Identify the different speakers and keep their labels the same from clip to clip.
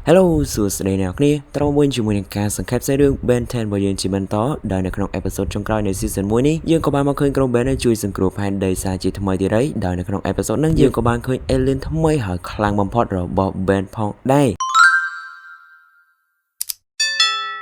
Speaker 1: Hello សួស្តីអ្នកគ្នាត្រូវមកជាមួយនឹងការសង្ខេបសាច់រឿង Ben 10របស់យើងជាបន្តដោយនៅក្នុងអេពីសូតចុងក្រោយនៃ Season 1នេះយើងក៏បានមកឃើញក្រុម Ben ជួយសង្គ្រោះផែនដីសាជាថ្មីទៀតហើយដោយនៅក្នុងអេពីសូតហ្នឹងយើងក៏បានឃើញ Alien ថ្មីហើយខ្លាំងបំផុតរបស់ Ben ផងដែ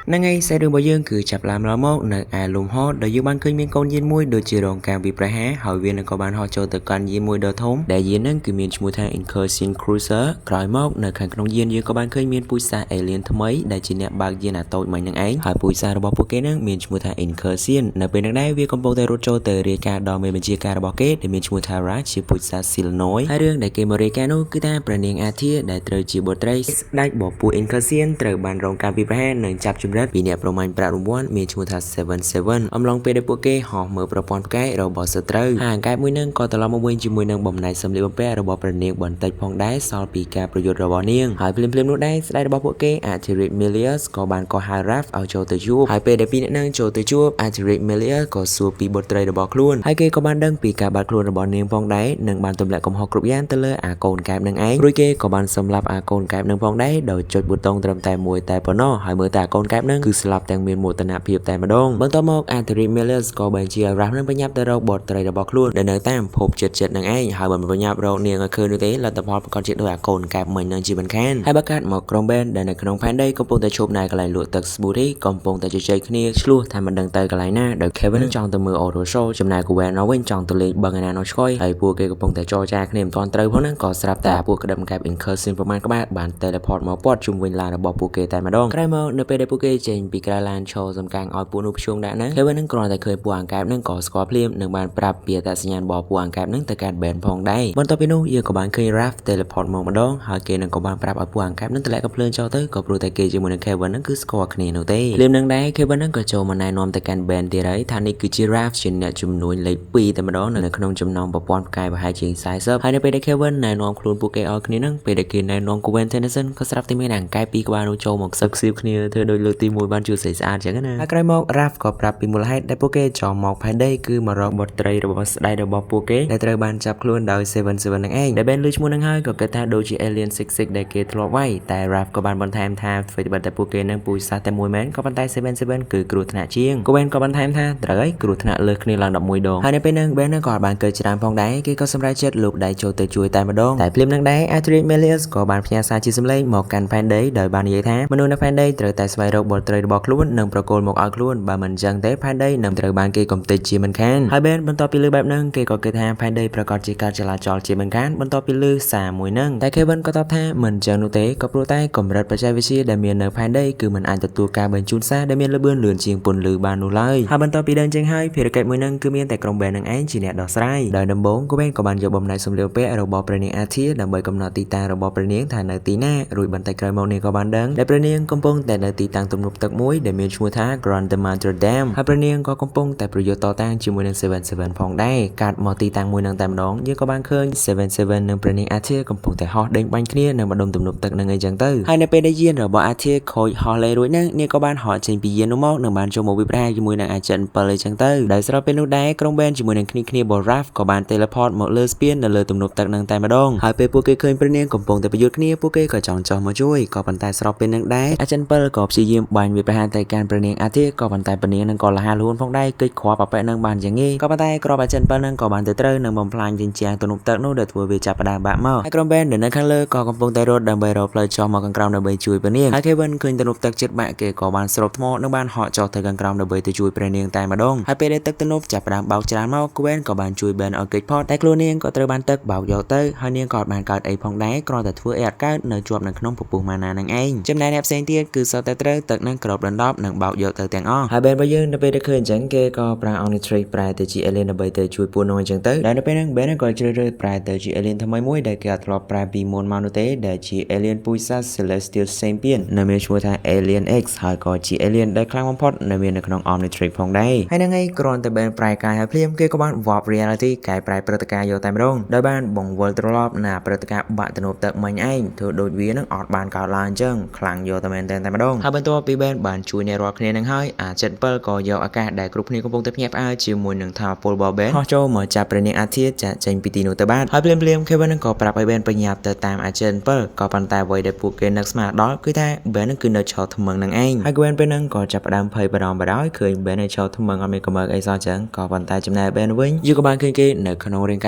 Speaker 1: រនឹងឯសាច់រឿងរបស់យើងគឺចាប់ឡាមឡើងមកនៅឯលំហដែលយើងបានឃើញមានកូនយានមួយដូចជារងការវិប្រហារហើយវានឹងក៏បានហោះចូលទៅកាន់យានមួយដ៏ធំដែលយានហ្នឹងគឺមានឈ្មោះថា Incursion Cruiser ក្រោយមកនៅខាងក្នុងយានយើងក៏បានឃើញមានពូជសាស Alien ថ្មីដែលជាអ្នកបើកយានអាតូចមិញហ្នឹងឯងហើយពូជសាសរបស់ពួកគេហ្នឹងមានឈ្មោះថា Incursion នៅពេលហ្នឹងដែរវាកំពុងតែរត់ចូលទៅរាយការណ៍ដល់មេបញ្ជាការរបស់គេដែលមានឈ្មោះថា Raj ជាពូជសាស Silenoid ហើយរឿងដែលគេមករាយការណ៍នោះគឺថាព្រះនាងអាធាដែលត្រូវជាបុត្រីស្ដេចរបស់ពួក Incursion ត្រូវបានរងការវិប្រហារនិងចាប់ជំរិតពីអ្នកប្រមាញ់ប្រាក់រង្វាន់មានឈ្មោះថា 77 អំឡុងពេលដែលពួកគេហោះមើលប្រព័ន្ធផ្កាយរបស់សត្រូវហើយអង្កេតមួយនឹងក៏ត្រឡប់មកវិញជាមួយនឹងបំណែកសម្លៀកបំពាក់របស់ព្រះនាងបន្តិចផងដែរសល់ពីការប្រយុទ្ធរបស់នាងហើយភ្លាមៗនោះដែរស្ដេចរបស់ពួកគេ Arthuric Melius ក៏បានកោះហៅ Raph ឲ្យចូលទៅជួបហើយពេលដែលពីរនាក់នឹងចូលទៅជួប Arthuric Melius ក៏សួរពីបុត្រីរបស់ខ្លួនហើយគេក៏បានដឹងពីការបាត់ខ្លួនរបស់នាងផងដែរនិងបានទម្លាក់កំហុសគ្រប់យ៉ាងទៅលើអាកូនកែបនឹងឯងរួចគេក៏បានសម្លាប់អាកូនកែបនឹងផងដែរដោយចុចប៊ូតុងត្រឹមតែមួយតែប៉ុណ្ណោះហើយមើលតែអាកូនកែបនឹងគឺស្លាប់ទាំងមានមោទនភាពតែម្ដងបន្ទាប់មក Arthuric Melius ក៏បញ្ជាឲ្យ Raph នឹងបញ្ញាប់ទៅរកបុត្រីរបស់ខ្លួនដែលនៅតាមភពចិត្តនឹងឯងហើយបើមិនបញ្ញាប់រកនាងឲ្យឃើញនោះទេលទ្ធផលប្រកាសជាដោយអាកូនកែបមិញនឹងជាមិនខានហើយបើកាត់មកក្រុម Ben ដែលនៅក្នុងផែនដីកំពុងតែឈប់នៅកន្លែងលក់ទឹក smoothie កំពុងតែជជែកគ្នាឆ្លោះថាមិនដឹងទៅកន្លែងណាដោយ Kevin នឹងចង់ទៅមើល Auto Show ចំណែក Gwen នៅវិញចង់ទៅលេងបឹងឯណានោះឆ្កុយហើយពួកគេកំពុងតែចរចាគ្នាមិនទាន់ត្រូវផងហ្នឹងក៏ស្រាប់តែពួកក្តឹបកែប Incursion ប្រមាណក្បាលបាន teleport មកព័ទ្ធជុំវិញឡានរបស់ពួកគេតែម្ដងក្រោយមកនៅពេលដែលពួកគេចេញពីក្រៅឡានឈរសំកាំងឲ្យពួកនោះភ្ជុំដាក់ហ្នឹង Kevin នឹងគ្រាន់តែឃើញពួកអង្កែបហ្នឹងក៏ស្គាល់ភ្លាមនិងបានប្រាប់ពីអត្តសញ្ញាណរបស់ពួកអង្កែបហ្នឹងទៅកាន់ Ben ផងដែរបន្ទាប់ពីនោះយើងក៏បានឃើញ Raph teleport មកម្ដងហើយគេនឹងក៏បានប្រាប់ឲ្យពួកអង្កែបហ្នឹងទម្លាក់កំភ្លើងចោលទៅក៏ព្រោះតែគេជាមួយនឹង Kevin ហ្នឹងគឺស្គាល់គ្នានោះទេភ្លាមនឹងដែរ Kevin ហ្នឹងក៏ចូលមកណែនាំទៅកាន់ Ben ទៀតហើយថានេះគឺជា Raph ជាអ្នកជំនួយលេខ2តែម្ដងនៅក្នុងចំណោមប្រព័ន្ធផ្កាយប្រហែលជា40ហើយនៅពេលដែល Kevin ណែនាំខ្លួនពួកគេឲ្យគ្នាហ្នឹងពេលដែលគេណែនាំ Gwen Tennyson ក៏ស្រាប់តែមានអង្កែបពីរក្បាលនោះចូលមកសឹកសៀវគ្នាធ្វើដូចលើកទី1បានជួយស្អីស្អាតចឹងណាហើយក្រោយមក Raph ក៏ប្រាប់ពីមូលហេតុដែលពួកគេចោលមកផែនដីគឺមករកបុត្រីរបស់ស្ដេចរបស់ពួកគេដែលត្រូវបានចាប់ខ្លួនដោយ77នឹងឯងដែល Ben លើឈ្មោះនឹងហើយក៏គិតថាដូចជា Alien 66ដែលគេធ្លាប់វាយតែ Raph ក៏បានបន្ថែមថាធ្វើត្បិតតែពួកគេនឹងពូជសាសតែមួយមែនក៏ប៉ុន្តែ77គឺគ្រោះថ្នាក់ជាង Ben ក៏បន្ថែមថាត្រូវហើយគ្រោះថ្នាក់លើសគ្នាឡើង11ដងហើយនៅពេលហ្នឹង Ben ក៏បានកើតច្រើនផងដែរគេក៏សម្រេចចិត្តលោកដៃចូលទៅជួយតែម្ដងតែភ្លាមនឹងដែរ Arthuric Melius ក៏បានផ្ញើសារជាសម្លេងមកកាន់ផែនដីដោយបាននិយាយថាមនុស្សនៅផែនដីត្រូវតែស្វែងរកបុត្រីរបស់ខ្លួននិងប្រគល់មកឲ្យខ្លួនបើមិនអញ្ចឹងទេផែនដីនឹងត្រូវបានគេកំទេចជាមិនខានហើយ Ben បន្ទាប់ពីលើបែបហ្នឹងគេក៏គិតថាផែនដីប្រកាសជាការចលាចលជាមិនខានបន្ទាប់ពីលើសារមួយហ្នឹងតែ Kevin ក៏តបថាមិនអញ្ចឹងនោះទេក៏ព្រោះតែកម្រិតបច្ចេកវិទ្យាដែលមាននៅផែនដីគឺមិនអាចទទួលការបញ្ជូនសារដែលមានល្បឿនលឿនជាងពន្លឺបាននោះឡើយហើយបន្ទាប់ពីដឹងចឹងហើយភារកិច្ចមួយហ្នឹងគឺមានតែក្រុម Ben នឹងឯងជាអ្នកដោះស្រាយដោយដំបូង Ben ក៏បានយកបំណែកសម្លៀកបំពាក់របស់ព្រះនាង Athia ដើម្បីកំណត់ទីតាំងរបស់ព្រះនាងថានៅទីណារួចបន្តិចក្រោយមកនាងក៏បានដឹងដែលព្រះនាងកំពុងតែនៅទីតាំងទំនប់ទឹកមួយដែលមានឈ្មោះថា Grand Mantra Dam ហើយព្រះនាងក៏កំពុងតែប្រយុទ្ធតតាំងជាមួយនឹង77ផងដែរកាត់មកទីតាំងមួយនឹងតែម្ដងយើងក៏បានឃើញ77និងព្រះនាង Athia កំពុងតែហោះដេញបាញ់គ្នានៅម្ដុំទំនប់ទឹកនឹងអីចឹងទៅហើយនៅពេលដែលយានរបស់ Athia ខូចហោះលេរួចហ្នឹងនាងក៏បានហោះចេញពីយាននោះមកនិងបានចូលមកវិប្រហារជាមួយនឹងអាចិន7អីចឹងទៅដោយស្របពេលនោះដែរក្រុម Ben ជាមួយនឹងគ្នារបស់ Raph ក៏បាន teleport មកលើស្ពាននៅលើទំនប់ទឹកនឹងតែម្ដងហើយពេលពួកគេឃើញព្រះនាងកំពុងតែប្រយុទ្ធគ្នាពួកគេក៏ចង់ចោះមកជួយក៏ប៉ុន្តែស្របពេលនឹងដែរអាចិន7ក៏ព្យាយាមបាញ់វិប្រហារទៅកាន់ព្រះនាង Athia ក៏ប៉ុន្តែព្រះនាងនឹងក៏លះលួនផងដែរគេចគ្រាប់អាប៉ែនឹងបានយ៉ាងងាយក៏ប៉ុន្តែគ្រាប់អាចិន7នឹងក៏បានទៅត្រូវនឹងបំផ្លាញជញ្ជាំងទំនប់ទឹកនោះដែលធ្វើវាចាប់ផ្ដើមបាក់មកហើយក្រុម Ben ដែលនៅខាងលើក៏កំពុងតែរត់ដើម្បីរកផ្លូវចុះមកខាងក្រោមដើម្បីជួយព្រះនាងហើយ Kevin ឃើញទំនប់ទឹកជិតបាក់គេក៏បានស្រូបថ្មនិងបានហក់ចុះទៅខាងក្រោមដើម្បីទៅជួយព្រះនាងតែម្ដងហើយពេលដែលទឹកទំនប់ចាប់ផ្ដើមបោកច្រើនមក Gwen ក៏បានជួយ Ben ឲ្យគេចផុតតែខ្លួននាងក៏ត្រូវបានទឹកបោកយកទៅហើយនាងក៏បានកើតអីផងដែរគ្រាន់តែធ្វើអីអត់កើតនៅជាប់នៅក្នុងពពុះម៉ាណានឹងឯងចំណែកអ្នកផ្សេងទៀតគឺសុទ្ធតែត្រូវទឹកនឹងគ្របដណ្ដប់និងបោកយកទៅទាំងអស់ហើយ Ben របស់យើងនៅពេលដែលឃើញអញ្ចឹងគេក៏ប្រើ Omnitrix ប្រែទៅជា Alien ដើម្បីទៅជួយពួកនោះអញ្ចឹងទៅដែលនៅពេលហ្នឹង Ben ក៏ជ្រើសរើសប្រែទៅជា Alien ថ្មីមួយដែលគេអត់ធ្លាប់ប្រែពីមុនមកនោះទេដែលជា Alien ពូជសាស Celestial Sapien នៅមានឈ្មោះថា Alien X ហើយក៏ជា Alien ដែលខ្លាំងបំផុតនៅមាននៅក្នុង Omnitrix ផងដែរហើយហ្នឹងឯងគ្រាន់តែ Ben ប្រែកាយហើយភ្លាមគេក៏បាន Warp Reality កែប្រែព្រឹត្តិការណ៍យកតែម្ដងដោយបានបង្វិលត្រឡប់ណាព្រឹត្តិការណ៍បាក់ទំនប់ទឹកមិញឯងធ្វើដូចវានឹងអត់បានកើតឡើងអញ្ចឹងខ្លាំងយកតែមែនតែម្ដងហើយបន្ទាប់ ពីបែនបានជួយในរាល់គ្នានឹងហើយអាច7ក៏យកអាកាសដែលគ្រប់គ្នាកំពុងតែភ្ញាក់ផ្អើលជាមួយនឹងថាពលបបែនហោះចូលមកចាប់ព្រះនាងអាធាចាក់ចេញពីទីនោះទៅបានហើយភ្លាមKevin នឹងក៏ប្រាប់ឲ្យបែនបញ្ញាប់ទៅតាមអាចិន7ក៏ប៉ុន្តែអ្វីដែលពួកគេនឹកស្មានដល់គឺថាបែននឹងគឺនៅឆោថ្មឹងនឹងឯងហើយ Gwen ពេលហ្នឹងក៏ចាប់ផ្ដើមភ័យបារម្ភបណ្ដោយឃើញបែននៅឆោថ្មឹងអត់មានកម្រើកអីសោះចឹងក៏ប៉ុន្តែចំណែកបែនវិញយូក៏បានឃើញគេនៅក្នុងរាងក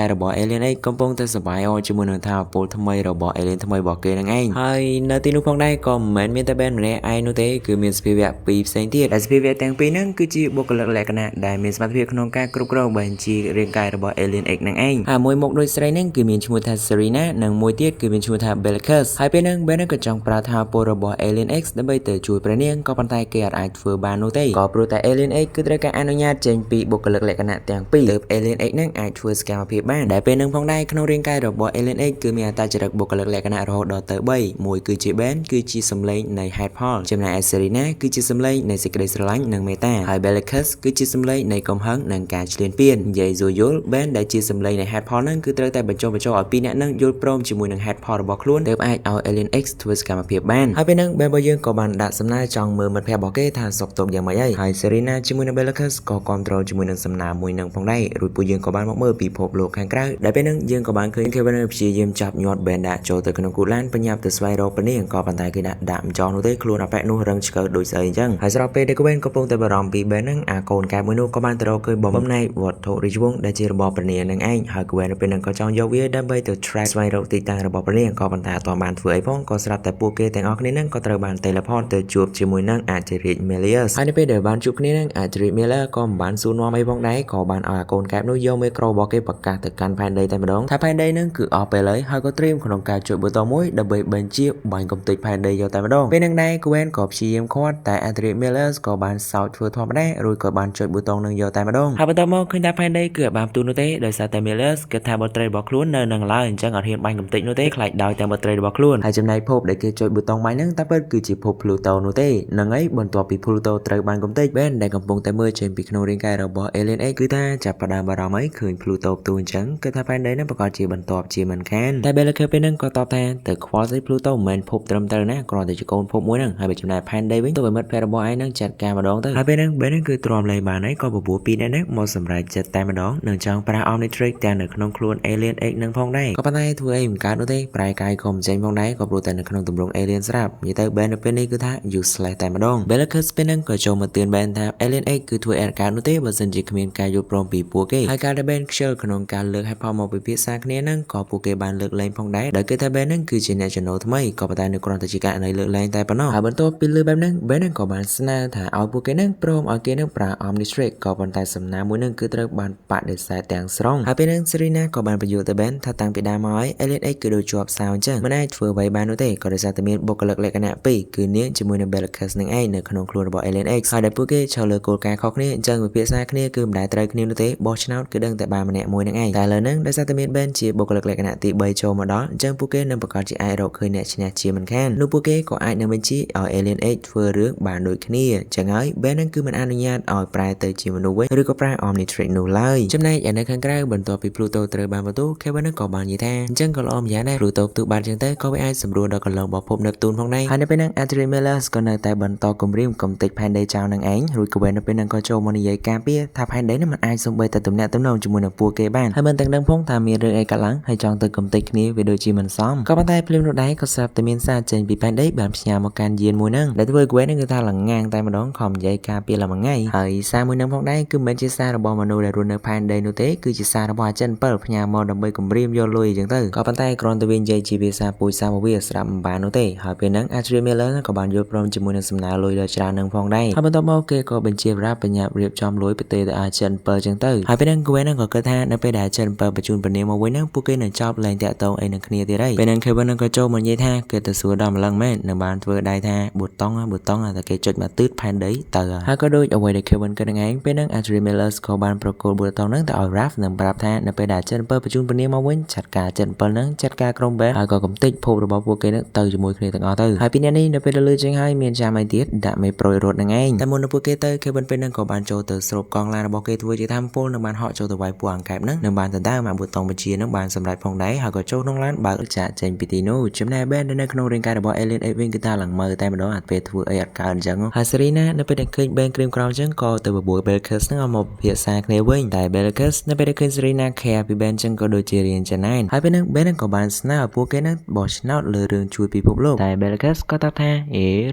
Speaker 1: ាយរបស់ Alien ឯងកំពុងតែសប្បាយអរជាមួយនឹងថាពលថ្មីរបស់ Alien ថ្មីរបស់គេនឹងឯងហើយនៅទីនោះផងដែរក៏មិនមែនមានតែបែនម្នាក់ឯងនោះទេគឺមានសភាវៈពីរផ្សេងទៀតដែលសភាវៈទាំងពីរហ្នឹងគឺជាបុគ្គលិកលក្ខណៈដែលមានសមត្ថភាពក្នុងការគ្រប់គ្រងបញ្ជីរាងកាយរបស់ Alien X នឹងឯងហើយមួយមុខដូចស្រីហ្នឹងគឺមានឈ្មោះថា Serena និងមួយទៀតគឺមានឈ្មោះថា Bellicus ហើយពេលហ្នឹងបែនក៏ចង់ប្រើថាពលរបស់ Alien X ដើម្បីទៅជួយព្រះនាងក៏ប៉ុន្តែគេអាចធ្វើបាននោះទេក៏ព្រោះតែ Alien X គឺត្រូវការអនុញ្ញាតចេញពីបុគ្គលិកលក្ខណៈទាំងពីរទើប Alien X ហ្នឹងអាចធ្វើសកម្មភាពបានដែលពេលហ្នឹងផងដែរក្នុងរាងកាយរបស់ Alien X គឺមានអត្តចរិតបុគ្គលិកលក្ខណៈរហូតដល់ទៅ3មួយគឺជា Ben គឺជាសម្លេងនៃ ហេតុផលចំណែក Serena គឺជាសម្លេងនៃសេចក្តីស្រឡាញ់និងមេត្តាហើយ Bellicus គឺជាសម្លេងនៃកំហឹងនិងការឈ្លានពាននិយាយយល់ Ben ដែលជាសម្លេងនៃហេតុផលហ្នឹងគឺត្រូវតែបញ្ចុះបញ្ចូលឲ្យពីរអ្នកហ្នឹងយល់ព្រមជាមួយនឹងហេតុផលរបស់ខ្លួនទើបអាចឲ្យ Alien X ធ្វើសកម្មភាពបានហើយពេលហ្នឹង Ben របស់យើងក៏បានដាក់សំណើចង់មើលមិត្តភក្តិរបស់គេថាសុខទុក្ខយ៉ាងម៉េចហើយ Serena ជាមួយនឹង Bellicus ក៏គ្រប់គ្រងជាមួយនឹងសំណើមួយនឹងផងដែររួចពួកយើងក៏បានមកមើលពិភពលោកខាងក្រៅដែលពេលហ្នឹងយើងក៏បានឃើញ Kevin ព្យាយាមចាប់ញាត់ Ben ដាក់ចូលទៅក្នុងគូឡានបញ្ញាប់ទៅស្វែងរកព្រះនាងក៏ប៉ុន្តែគេដាក់មិនចោលនោះទេខ្លួនអាប៉ែនោះរឹងឆ្កើដូចស្អីអញ្ចឹងហើយស្របពេលដែល Kevin កំពុងតែបារម្ភពី Ben ហ្នឹងអាកូនកាយមួយនោះក៏បានទៅរកឃើញបំណែកវត្ថុរាជវង្សដែលជារបស់ព្រះនាងនឹងឯងហើយ Kevin ពេលហ្នឹងក៏ចង់យកវាដើម្បីទៅ track ស្វែងរកទីតាំងរបស់ព្រះនាងក៏ប៉ុន្តែអត់ទាន់បានធ្វើអីផងក៏ស្រាប់តែពួកគេទាំងអស់គ្នាហ្នឹងក៏ត្រូវបាន teleport ទៅជួបជាមួយនឹងអាចារ្យ Melius ហើយនៅពេលដែលបានជួបគ្នានឹងអាចារ្យ Melius ក៏មិនបានសួរនាំអីផងដែរក៏បានឲ្យអាកូនកែបនោះយកមេក្រូរបស់គេប្រកាសទៅកាន់ផែនដីតែម្ដងថាផែនដីហ្នឹងគឺអស់ពេលហើយក៏ត្រៀមក្នុងការជួយប៊ូតុងមួយដើម្បីបញ្ជាបាញ់កំទេចផែនដីយកតែម្ដងពេលហ្នឹងដែរ Gwen ក៏ព្យាយាមខាត់តែអាចារ្យ Melius ក៏បានសោតធ្វើធម្មតារួចក៏បានជួយប៊ូតុងនឹងយកតែម្ដងហើយបន្ទាប់មកឃើញថាផែនដីគឺបានផ្ទុះនោះទេដោយសារតែ Melius គិតថាបុត្រីរបស់ខ្លួននៅនឹងឡើយអញ្ចឹងអត់ហ៊ានបាញ់កំទេចនោះទេខ្លាចដោយតែបុត្រីរបស់ខ្លួនហើយចំណែកភពដែលគេជួយប៊ូតុងបាញ់ហ្នឹងតែពិតគឺជាភព Pluto នោះទេនឹងហើយបន្ទាប់ពី Pluto ត្រូវបានកំទេច Ben ដែលកំពុងតែមើលចេញពីក្នុងរាងកាយរបស់ Alien X គឺថាចាប់ផ្ដើមបារម្ភអីឃើញ Pluto ផ្ទុះអញ្ចឹងគឺថាផែនដីហ្នឹងប្រកាសជាបន្ទាប់ជាមិនខានតែ Bellicus ពេលហ្នឹងក៏តបថាទៅខ្វល់ស្អី Pluto មិនមែនភពត្រឹមត្រូវណាគ្រាន់តែជាកូនភពមួយហ្នឹងហើយបើចំណែកផែនដីវិញទៅឲ្យមិត្តភក្តិរបស់ឯងហ្នឹងចាត់ការម្ដងទៅហើយពេលហ្នឹង Ben ហ្នឹងគឺទ្រាំលែងបានហើយក៏បបួលពីរនាក់ហ្នឹងមកសម្រេចចិត្តតែម្ដងនឹងចង់ប្រើ Omnitrix ទាំងនៅក្នុងខ្លួន Alien X ហ្នឹងផងដែរក៏ប៉ុន្តែធ្វើអីមិនកើតនោះទេប្រែកាយក៏មិនចេញផងដែរក៏ព្រោះតែនៅក្នុងទម្រង់ Alien ស្រាប់និយាយទៅ Ben នៅពេលនេះគឺថា useless តែម្ដង Bellicus ពេលហ្នឹងក៏ចូលមកទឿន Ben ថា Alien X គឺធ្វើអីកើតនោះទេបើសិនជាគ្មានការយល់ព្រមពីពួកគេហើយការដែល Ben ខ្ជិលក្នុងការលើកហេតុផលមកពិភាក្សាគ្នាហ្នឹងក៏ពួកគេបានលើកលែងផងដែរដោយគេថា Ben ហ្នឹងគឺជាអ្នកចំណូលថ្មីក៏ប៉ុន្តែនៅគ្រាន់តែជាករណីលើកលែងតែប៉ុណ្ណោះហើយបន្ទាប់ពីលើបែបហ្នឹង Ben ហ្នឹងក៏បានស្នើថាឲ្យពួកគេហ្នឹងព្រមឲ្យគេហ្នឹងប្រើ Omnitrix ក៏ប៉ុន្តែសំណាមួយហ្នឹងគឺត្រូវបានបដិសេធទាំងស្រុងហើយពេលហ្នឹង Serena ក៏បានបញ្យល់ទៅ Ben ថាតាំងពីដើមមកហើយ Alien X គឺដូចជាប់សោអញ្ចឹងមិនអាចធ្វើអ្វីបាននោះទេក៏ដោយសារតែមានបុគ្គលិកលក្ខណៈពីរគឺនាងជាមួយនឹង Bellicus នឹងឯងនៅក្នុងខ្លួនរបស់ Alien X ហើយដែលពួកគេឈរលើគោលការណ៍ខុសគ្នាអញ្ចឹងវិភាសាគ្នាគឺមិនដែលត្រូវគ្នានោះទេបោះឆ្នោតគឺដឹងតែបានម្នាក់មួយនឹងឯងតែឥឡូវហ្នឹងដោយសារតែមាន Ben ជាបុគ្គលិកលក្ខណៈទី3ចូលមកដល់អញ្ចឹងពួកគេនឹងប្រកាសជាអាចរកឃើញអ្នកឈ្នះជាមិនខាននោះពួកគេក៏អាចនឹងបញ្ជាឲ្យ Alien X ធ្វើរឿងបានដូចគ្នាអញ្ចឹងហើយ Ben ហ្នឹងគឺមិនអនុញ្ញាតឲ្យប្រែទៅជាមនុស្សវិញឬក៏ប្រើ Omnitrix នោះឡើយចំណែកឯនៅខាងក្រៅបន្ទាប់ពី Pluto ត្រូវបានបន្ទោ Kevin ហ្នឹងក៏បាននិយាយថាអញ្ចឹងក៏ល្អម្យ៉ាងដែរ Pluto ផ្ទុះបានអញ្ចឹងទៅក៏វាអាចសម្រួលដល់កន្លងរបស់ភព Neptune ផងដែរហើយនៅពេលហ្នឹង Adrian Melius ក៏នៅតែបន្តគំរាមកំទេចផែនដីចោលនឹងឯងរួច Kevin នៅពេលហ្នឹងក៏ចូលមកនិយាយការពារថាផែនដីហ្នឹងមិនអាចសូម្បីតែទំនាក់ទំនងជាមួយនឹងពួកគេបានហើយមិនទាំងដឹងផងថាមានរឿងអីកើតឡើងហើយចង់ទៅកំទេចគ្នាវាដូចជាមិនសមក៏ប៉ុន្តែភ្លាមនោះដែរក៏ស្រាប់តែមានសារចេញពីផែនដីបានផ្ញើមកកាន់យានមួយហ្នឹងដែលធ្វើ Gwen ហ្នឹងគឺថាល្ងាងតែម្ដងខំនិយាយការពារឡើងមួយថ្ងៃហើយសារមួយហ្នឹងផងដែរគឺមិនមែនជាសាររបស់មនុស្សដែលរស់នៅផែនដីនោះទេគឺជាសាររបស់អាចិន7ផ្ញើមកដើម្បីគំរាមយកលុយអញ្ចឹងទៅក៏ប៉ុន្តែគ្រាន់តែវានិយាយជាភាសាពូជសាមកវាស្រាប់មិនបាននោះទេហើយពេលហ្នឹង Adrian Miller ក៏បានយល់ព្រមជាមួយនឹងសំណើលុយដ៏ច្រើននឹងផងដែរហើយបន្ទាប់មកគេក៏បញ្ជាប្រាប់បញ្ញាប់រៀបចំលុយប្រទេសទៅអាចិន7អញ្ចឹងទៅហើយពេលហ្នឹង Gwen ហ្នឹងក៏គិតថានៅពេលដែលអាចិន7បញ្ជូនព្រះនាងមកវិញហ្នឹងពួកគេនឹងចប់លែងតាក់ទងអីនឹងគ្នាទៀតហើយពេលហ្នឹង Kevin ហ្នឹងក៏ចូលមកនិយាយថាគេទៅសួរដល់ម្លឹងមែននឹងបានធ្វើដៃថាប៊ូតុងតែគេចុចមកទឺតផែនដីទៅហើយក៏ដូចអ្វីដែល Kevin គិតហ្នឹងឯងពេលហ្នឹង Adrian Miller ក៏បានប្រកល់ប៊ូតុងហ្នឹងទៅឲ្យ Raph នឹងប្រាប់ថានៅពេលដែលអាចិន7បញ្ជូនព្រះនាងមកវិញចាត់ការអាចិន7ហ្នឹងចាត់ការក្រុម Ben ហើយក៏កំទេចភពរបស់ពួកគេហ្នឹងទៅជាមួយគ្នាទាំងអស់ទៅហើយពីអ្នកនេះនៅពេលលើចេញហើយមានចាំអីទៀតដាក់មេប្រួយរត់ហ្នឹងឯងតែមុននឹងពួកគេទៅ Kevin ពេលហ្នឹងក៏បានចូលទៅស្រូបកង់ឡានរបស់គេធ្វើជាធម្មពលនឹងបានហក់ចូលទៅវាយពួកអង្កែបហ្នឹងនឹងបានដណ្ដើមអាប៊ូតុងបញ្ជាហ្នឹងបានសម្រេចផងដែរហើយក៏ចូលក្នុងឡានបើកចាក់ចេញពីទីនោះចំណែក Ben នៅក្នុងរាងកាយរបស់ Alien X វិញគឺថាឡើងមើលតែម្ដងអត់ពេល ធ្វើអីអត់កើតអញ្ចឹងហើយសេរីណានៅពេលដែលឃើញ Ben ក្រៀមក្រំអញ្ចឹងក៏ទៅបបួល Belkis ហ្នឹងឲ្យមកពិភាក្សាគ្នាវិញតែ Belkis នៅពេលដែលឃើញសេរីណា care ពី Ben អញ្ចឹងក៏ដូចជារៀងចំណែនហើយពេលហ្នឹង Ben ក៏បានស្នើឲ្យពួកគេហ្នឹងបោះឆ្នោតលើរឿងជួយពិភពលោកតែ Belkis ក៏តបថា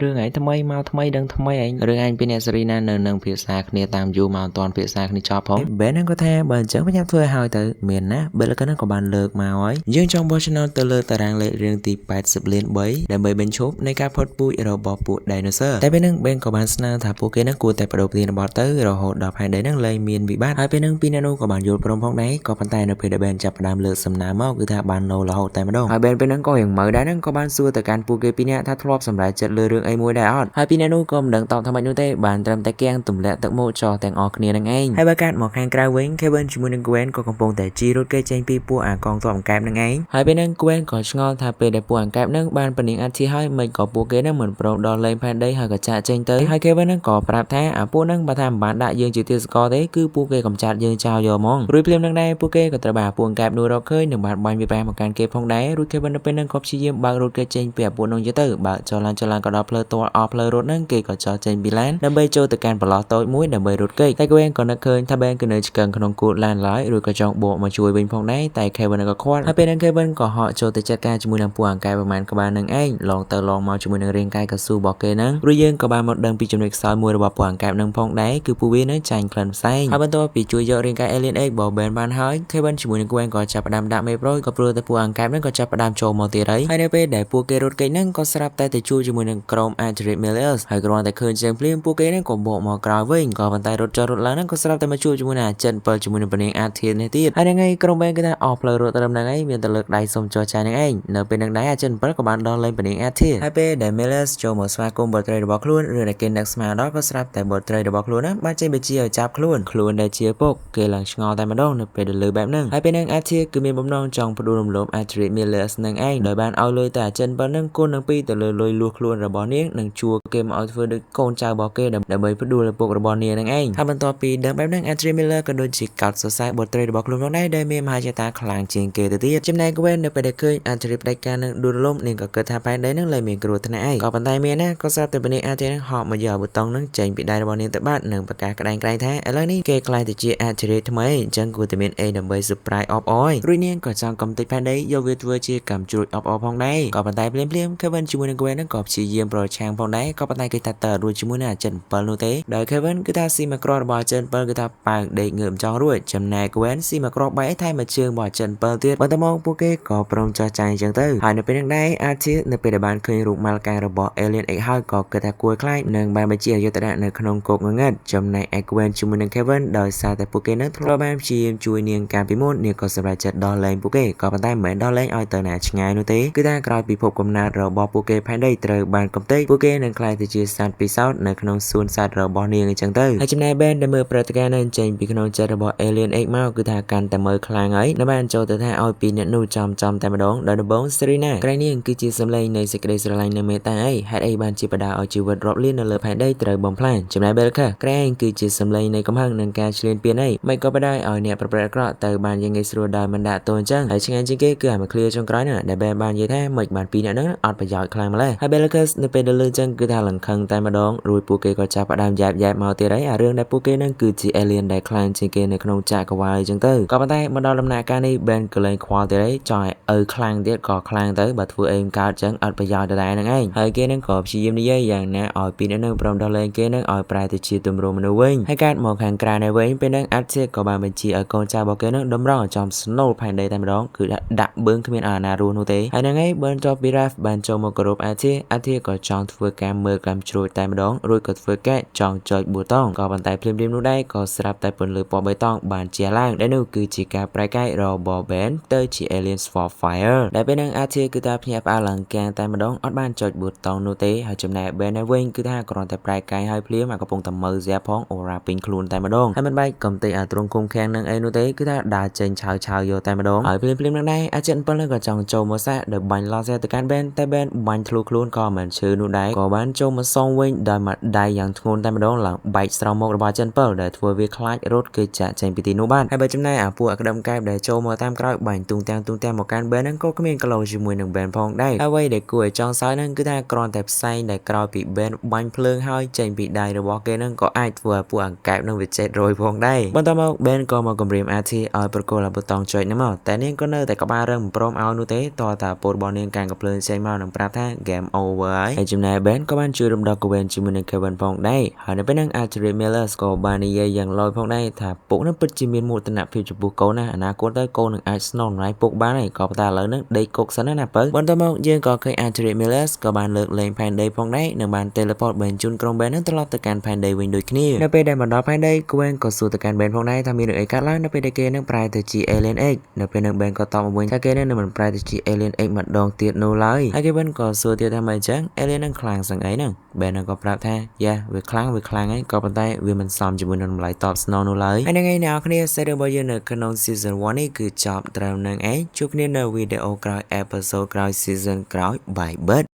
Speaker 1: រឿងឯងថ្មីមកថ្មីដឹងថ្មីឯងរឿងឯងពីអ្នកសេរីណានៅនឹងភាសាគ្នាតាមយូរមកអត់ទាន់ភាសាគ្នាចប់ផង Ben ហ្នឹងក៏ថាបើអញ្ចឹងខ្ញុំធ្វើឲ្យហើយទៅមានណា Belkis ហ្នឹងក៏បានលើកមកហើយយើងចង់បោះឆ្នោតទៅលើតារាងលេខរឿងទី80លាន3ដើម្បីបញ្ឈប់នៃការផុតពូជរបស់ពួក Dinosaur តែពេលហ្នឹង Ben ក៏បានស្នើថាពួកគេហ្នឹងគួរតែបដូរប្រធានបទទៅរហូតដល់ផែនដីហ្នឹងលែងមានវិបត្តិហើយពេលហ្នឹងពីរអ្នកនោះក៏បានយល់ព្រមផងដែរក៏ប៉ុន្តែនៅពេលដែល Ben ចាប់ផ្ដើមលើកសំណើមកគឺថាបានណូរហូតតែម្ដងហើយ Ben ពេលហ្នឹងក៏យ៉ាងមើលដែរហ្នឹងក៏បានសួរទៅកាន់ពួកគេពីរនាក់ថាធ្លាប់សម្រេចចិត្តលើរឿងអីមួយដែរអត់ហើយពីរអ្នកនោះក៏មិនដឹងតបថាម៉េចនោះទេបានត្រឹមតែគៀងទម្លាក់ទឹកមកចោលទាំងអស់គ្នានឹងឯងហើយបើកាត់មកខាងក្រៅវិញ Kevin ជាមួយនឹង Gwen ក៏កំពុងតែជីរត់គេចេញពីពួកអាកងទ័ពអង្កែបនឹងឯងហើយពេលហ្នឹង Gwen ក៏ឆ្ងល់ថាពេលដែលពួកអង្កែបហ្នឹងបានពនាងអធិហើយមិនក៏ពួកគេហ្នឹងមិនព្រមដល់លែងផែនដីហើយក៏ចាក់ចេញទៅហើយ Kevin ហ្នឹងក៏ប្រាប់ថាអាពួកហ្នឹងបើថាមិនបានដាក់យើងជាទាសករទេគឺពួកគេកំចាត់យើងចោលយកហ្មងរួចភ្លាមនឹងដែរពួកគេក៏ត្រូវបានពួកអង្កែបនោះរកឃើញនឹងបានបាញ់វាប្រហែលមកកាន់គេផងដែររួច Kevin នៅពេលហ្នឹងក៏ព្យាយាមបើករត់គេចេញពីអាពួកនោះទៅបើចលឡានក៏ដល់ផ្លូវតអស់ផ្លូវរត់ហ្នឹងគេក៏ចោលចេញពីឡានដើម្បីចូលទៅកាន់ប្រឡោះតូចមួយដើម្បីរត់គេតែ Gwen ក៏នឹកឃើញថា Ben គឺនៅឆ្កឹងក្នុងគូតឡានឡើយរួចក៏ចង់បកមកជួយវិញផងដែរតែ Kevin ក៏ខ្វាត់ហើយពេលហ្នឹង Kevin ក៏ហក់ចូលទៅចាត់ការជាមួយនឹងពួកអង្កែបប្រមាណក្បាលនឹងឯងឡងទៅឡងមកជាមួយនឹងរាងកាយកស៊ូរបស់គេហ្នឹងរួចយើងក៏បានមកដឹងពីចំណុចខ្សោយមួយរបស់ពួកអង្កែបហ្នឹងផងដែរគឺពួកវានឹងចាញ់ក្លិនផ្សែងហើយបន្ទាប់ពីជួយយករាងកាយ Alien X របស់ Ben បានហើយ Kevin ជាមួយនឹង Gwen ក៏ចាប់ផ្ដើមដាក់មេប្រូចក៏ព្រោះតែពួកអង្កែបហ្នឹងក៏ចាប់ផ្ដើមចូលមកទៀតហើយនៅពេលដែលពួកគេរត់គេចហ្នឹងក៏ស្រាប់តែទៅជួយជាមួយនឹងក្រុម Adric Millers ហើយគ្រាន់តែឃើញជាងភ្លាមពួកគេហ្នឹងក៏បកមកក្រោយវិញក៏ប៉ុន្តែរត់ចុះរត់ឡើងហ្នឹងក៏ស្រាប់តែមកជួយជាមួយនឹងអាចិន7ជាមួយនឹងពនាងអាធាននេះទៀតហើយហ្នឹងឯងក្រុម Ben គេថាអស់ផ្លូវរត់ត្រឹមហ្នឹងឯងមានតែលើកដៃសុំចុះចាយហ្នឹងឯងនៅពេលហ្នឹងដែរអាចិន7ក៏បានដល់លេងពនាងអាធានហើយពេលដែល Millers ចូលមកស្វាគមន៍បុត្រីរបស់ខ្លួនឬដែលគេនឹកស្មានដល់ក៏ស្រាប់តែបុត្រីរបស់ខ្លួនហ្នឹងបានចេញបញ្ជាឲ្យចាប់ខ្លួនដែលជាពុកគេឡើងឆ្ងល់តែម្ដងនៅពេលដែលលើបែបហ្នឹងហើយពេលហ្នឹងអាធាគឺមានបំណងចង់ផ្ដួលរំលោភ Adric Millers នឹងឯងដោយបានឲ្យលុយទៅអាចិន7ហ្នឹងគុណនឹង2ទៅលើលុយលួសខ្លួនរបស់នាងនឹងជួគេមកឲ្យធ្វើដូចកូនចៅរបស់គេដើម្បីផ្ដួលឪពុករបស់នាងនឹងឯងហើយបន្ទាប់ពីដឹងបែបហ្នឹង Adric Miller ក៏ដូចជាកោតសរសើរបុត្រីរបស់ខ្លួនផងដែរដែលមានមហាចេតាខ្លាំងជាងគេទៅទៀតចំណែក Gwen នៅពេលដែលឃើញ Adric ផ្ដាច់ការនឹងដួលរលំនាងក៏គិតថាផែនដីនឹងលែងមានគ្រោះថ្នាក់ឯងក៏ប៉ុន្តែមានណាក៏ស្រាប់តែពនាង Adric នឹងហក់មកយកប៊ូតុងនឹងចេញពីដៃរបស់នាងទៅបាត់នឹងប្រកាសក្តែងក្រែងថាឥឡូវនេះគេខ្លាយទៅជា Adric ថ្មីអញ្ចឹងគួរតែមានអីដើម្បី surprise អបអររួចនាងក៏ចង់កំទេចផែនដីយកវាធ្វើជាកម្មជ្រួចអបអរផងដែរក៏ប៉ុន្តែភ្លាម Kevin ជាមួយនឹង Gwen នឹងក៏ព្យាយាមប្រឆាំងផងដែរក៏ប៉ុន្តែគេថាតើរួចជាមួយនឹងអាចិន7នោះទេដោយ Kevin គឺថាស៊ីមកក្ររបស់អាចិន7គឺថាប៉ាងដេកងើបចង់រួចចំណែក Gwen ស៊ីមកក្របែកថែមមួយជើងរបស់អាចិន7ទៀតបន្តមកពួកគេក៏ព្រមចោះចាយអញ្ចឹងទៅហើយនៅពេលហ្នឹងដែរអាធីនៅពេលដែលបានឃើញរូបម៉ាល់កាំងរបស់ Alien X ហើយក៏គិតថាគួរខ្លាចនឹងបានបញ្ជាយកទៅដាក់នៅក្នុងគោកងងឹតចំណែក Gwen ជាមួយនឹង Kevin ដោយសារតែពួកគេនឹងធ្លាប់បានព្យាយាមជួយនាងកាលពីមុននាងក៏សម្រេចចិត្តដោះលែងពួកគេក៏ប៉ុន្តែមិនមែនដោះលែងឲ្យទៅណាឆ្ងាយនោះទេគឺថាក្រោយពីភពកំណើតរបស់ពួកគេផែនដីត្រូវបានកំទេចពួកគេនឹងក្លាយទៅជាសត្វពិសោធន៍នៅក្នុងសួនសត្វរបស់នាងអញ្ចឹងទៅហើយចំណែក Ben ដែលមើលព្រឹត្តិការណ៍នេះចេញពីក្នុងចិត្តរបស់ Alien X មកគឺថាកាន់តែមើលខ្លាំងហើយនៅបានចូលទៅថាឲ្យពីអ្នកនោះចំតែម្ដងដោយដំបូង Serena ក្រែងនាងគឺជាសម្លេងនៃសេចក្តីស្រឡាញ់និងមេត្តាអីហេតុអីបានជាបដាឲ្យជីវិតរាប់លាននៅលើផែនដីត្រូវបំផ្លាញចំណែក Belka ក្រែងគឺជាសម្លេងនៃកំហឹងនិងការឈ្លានពានអីមិនក៏បដាឲ្យអ្នកប្រព្រឹត្តអាក្រក់ទៅបានយ៉ាងងាយស្រួលដោយមិនដាក់ទោសអញ្ចឹងហើយឆ្ងាយជាងគេគឺអាមក clear ចុងក្រោយហ្នឹងដែល Ben បាននិយាយថាមិនបានពីរអ្នកហ្នឹងអត់ប្រយោជន៍ខ្លាំងម្ល៉េះហើយ Belka នៅពេលដែលលើអញ្ចឹងគឺថាលង្ខឹងតែម្ដងរួចពួកគេក៏ចាប់ផ្ដើមយ៉ាប់មកទៀតហើយអារឿងដែលពួកគេហ្នឹងគឺជា alien ដែលខ្លាំងជាងគេនៅក្នុងចក្រវាឡអញ្ចឹងទៅក៏ប៉ុន្តែមកដល់ដំណាក់កាលនេះ Ben ក៏លែងខ្វល់ទៀតហើយចង់ឲ្យខ្លាំងទៀតក៏ខ្លាំងទៅបើធ្វើអីមិនកើតអញ្ចឹងអត់ប្រយោជន៍ដដែលហ្នឹងឯងហើយគេហ្នឹងក៏ព្យាយាមនិយាយយ៉ាងណាឲ្យពីរអ្នកហ្នឹងព្រមដោះលែងគេហ្នឹងឲ្យប្រែទៅជាទម្រង់មនុស្សវិញហើយកាត់មកខាងក្រៅនេះវិញពេលហ្នឹង Arctic ក៏បានបញ្ជាឲ្យកូនចៅរបស់គេហ្នឹងតម្រង់ឲ្យចំស្នូលផែនដីតែម្ដងគឺដាក់បឺងគ្មានអាណារស់នោះទេហើយហ្នឹងឯងបន្ទាប់ពី Raph បានចូលមកគោរព Arctic ក៏ចង់ធ្វើការមើលកម្មជ្រួចតែម្ដងរួចក៏ធ្វើការចង់ចុចប៊ូតុងក៏ប៉ុន្តែភ្លាមនោះដែរក៏ស្រាប់តែពន្លឺពណ៌បៃតងបានជាឡើងដែលនោះគឺជាការប្រែកាយរបស់ Ben ទៅជា Aliens for Fire ដែលពេលហ្នឹង Arctic គឺថាភ្ញាក់ផ្អើលឡើងកាំងតែម្ដងអត់បានចុចប៊ូតុងនោះទេហើយចំណែក Ben វិញគឺថាគ្រាន់តែប្រែកាយឲ្យភ្លាមអាកំពុងតែមើលស្រាប់ផងអូរ៉ាពេញខ្លួនតែម្ដងហើយមិនបែកកំទេចអាទ្រង់គុំខាំងនឹងអីនោះទេគឺថាដើរចេញឆៅយកតែម្ដងហើយភ្លាមនឹងដែរអាចិន7នឹងក៏ចង់ចូលមកសាកដោយបាញ់ឡោសទៅកាន់ Ben តែ Ben បាញ់ធ្លុះខ្លួនក៏មិនឈឺនោះដែរក៏បានចូលមកសងវិញដោយមកដៃយ៉ាងធ្ងន់តែម្ដងឡើងបែកស្រោមមុខរបស់អាចិន7ដែលធ្វើវាខ្លាចរត់គឺចាក់ចេញពីទីនោះបានហើយបើចំណែកអាពួកអាក្តឹមកែបដែលចូលមកតាមក្រោយបាញ់ទូងទាំងមកកាន់ Ben ហ្នឹងក៏គ្មានក្លោជាមួយនឹង Ben ផងដែរអ្វីដែលគួរឲ្យចង់សើចហ្នឹងគឺថាគ្រាន់តែផ្សែង ដែលក្រោយពី Ben បាញ់ភ្លើងហើយចេញពីដៃរបស់គេនឹងក៏អាចធ្វើឲ្យពួកអង្កែបនឹងវាចេះរយផងដែរបន្ទាប់មក Ben ក៏មកគំរាម Artie ឲ្យប្រគល់ប៊ូតុងចុចហ្នឹងមកតែនាងក៏នៅតែក្បាលរឹងមិនព្រមឲ្យនោះទេតើតាពូរបស់នាងកាន់កំភ្លើងចេញមកនឹងប្រាប់ថា Game Over ហើយចំណែក Ben ក៏បានជួយរំដោះ Gwen ជាមួយនឹង Kevin ផងដែរហើយនៅពេលហ្នឹង Artie Miller ក៏បាននិយាយយ៉ាងលយផងដែរថាពុកនឹងពិតជាមានមោទនភាពចំពោះកូនណាអនាគតទៅកូននឹងអាចស្នងណៃពុកបានហើយក៏ប៉ុន្តែឥឡូវហ្នឹងដេកគុកសិនណាបើបន្ទាប់មកយើងក៏ឃើញ Artie Miller ក៏បានលើកលែងផែនដីផងដែរនិងបាន teleport Ben ជូនក្រុម Ben នឹងត្រឡប់ទៅកាន់ផែនដីវិញដូចគ្នានៅពេលដែលមកដល់ផែនដី Gwen ក៏សួរទៅកាន់ Ben ផងដែរថាមានរឿងអីកើតឡើងនៅពេលដែលគេនឹងប្រែទៅជា Alien X នៅពេលហ្នឹង Ben ក៏តបមកវិញថាគេនឹងមិនប្រែទៅជា Alien X ម្ដងទៀតនោះឡើយហើយ Kevin ក៏សួរទៀតថាម៉េចចឹង Alien នឹងខ្លាំងសឹងអីហ្នឹង Ben ក៏ប្រាប់ថាយ៉ាវាខ្លាំងហើយក៏ប៉ុន្តែវាមិនសមជាមួយនឹងតម្លៃតបស្នងនោះឡើយហើយហ្នឹងឯងអ្នកនរគ្នាសេរីរបស់យើងនៅក្នុង season 1 នេះគឺចប់ត្រឹមហ្នឹងឯងជួបគ្នានៅវីដេអូក្រោយ episode ក្រោយ season ក្រោយ bye bye